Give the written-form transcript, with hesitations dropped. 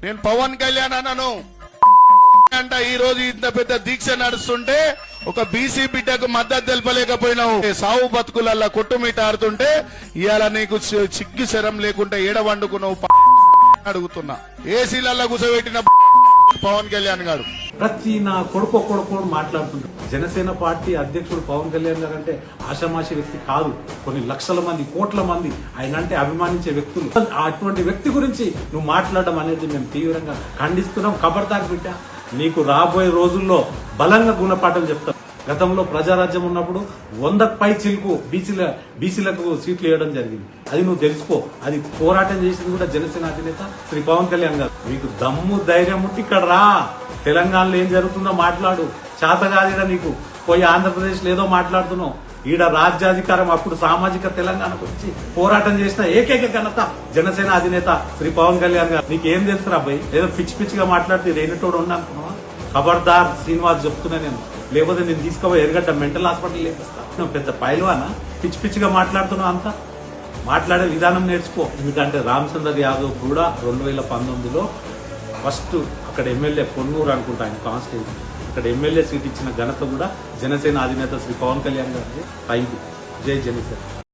నేను పవన్ కళ్యాణ్ అన్నాను అంట. ఈ రోజు ఇంత పెద్ద దీక్ష నడుస్తుంటే ఒక బీసీ బిడ్డకు మద్దతు తెలపలేకపోయినావు. సావు బతుకులల్లా కొట్టుమిట ఆడుతుంటే ఇవాళ నీకు చిగ్గు శరం లేకుండా ఏడ వండుకున్నావు అడుగుతున్నా. ఏసీలల్లా కూర్చోబెట్టిన పవన్ కళ్యాణ్ గారు ప్రతి నా కొడుకు మాట్లాడుతున్నారు. జనసేన పార్టీ అధ్యక్షుడు పవన్ కళ్యాణ్ గారు అంటే ఆషామాషి వ్యక్తి కాదు. కొన్ని లక్షల మంది, కోట్ల మంది ఆయన అంటే అభిమానించే వ్యక్తులు. అటువంటి వ్యక్తి గురించి నువ్వు మాట్లాడడం అనేది మేము తీవ్రంగా ఖండిస్తున్నాం. ఖబర్దార్ బిడ్డ, నీకు రాబోయే రోజుల్లో బలంగా గుణపాఠం చెప్తాం. గతంలో ప్రజారాజ్యం ఉన్నప్పుడు 100కు పై చిలుకు బీసీలకు సీట్లు ఇవ్వడం జరిగింది. అది నువ్వు తెలుసుకో. అది పోరాటం చేసింది కూడా జనసేన అధినేత శ్రీ పవన్ కళ్యాణ్ గారు. మీకు దమ్ము ధైర్యం ఉంటే ఇక్కడ రా, తెలంగాణలో ఏం జరుగుతుందో మాట్లాడు. చేతగాదిరా నీకు. పోయి ఆంధ్రప్రదేశ్ లో ఏదో మాట్లాడుతున్నావు. ఈడ రాజ్యాధికారం అప్పుడు సామాజిక తెలంగాణ గురించి పోరాటం చేసిన ఏకైక ఘనత జనసేన అధినేత శ్రీ పవన్ కళ్యాణ్ గారు. నీకు ఏం తెలుసు రాబాయి? ఏదో పిచ్చిగా మాట్లాడితే రేనటోడు ఉన్నానుకున్నావా? ఖబర్దార్ శ్రీనివాస్ చెప్తున్నా నేను. లేకపోతే నేను తీసుకోబోయి ఎరగడ్డ మెంటల్ హాస్పిటల్ లేపిస్తా. నువ్వు పెద్ద పైల్వానా? పిచ్చిగా మాట్లాడుతున్నావు. అంతా మాట్లాడే విధానం నేర్చుకో. ఎందుకంటే రామచంద్ర యాదవ్ కూడా 2019లో ఫస్ట్ అక్కడ ఎమ్మెల్యే పొన్నూరు అనుకుంటా ఆయన కాన్స్టిట్యూన్సీ, అక్కడ ఎమ్మెల్యే సీట్ ఇచ్చిన ఘనత కూడా జనసేన అధినేత శ్రీ పవన్ కళ్యాణ్ గారికి. Thank you. జై జనసేన.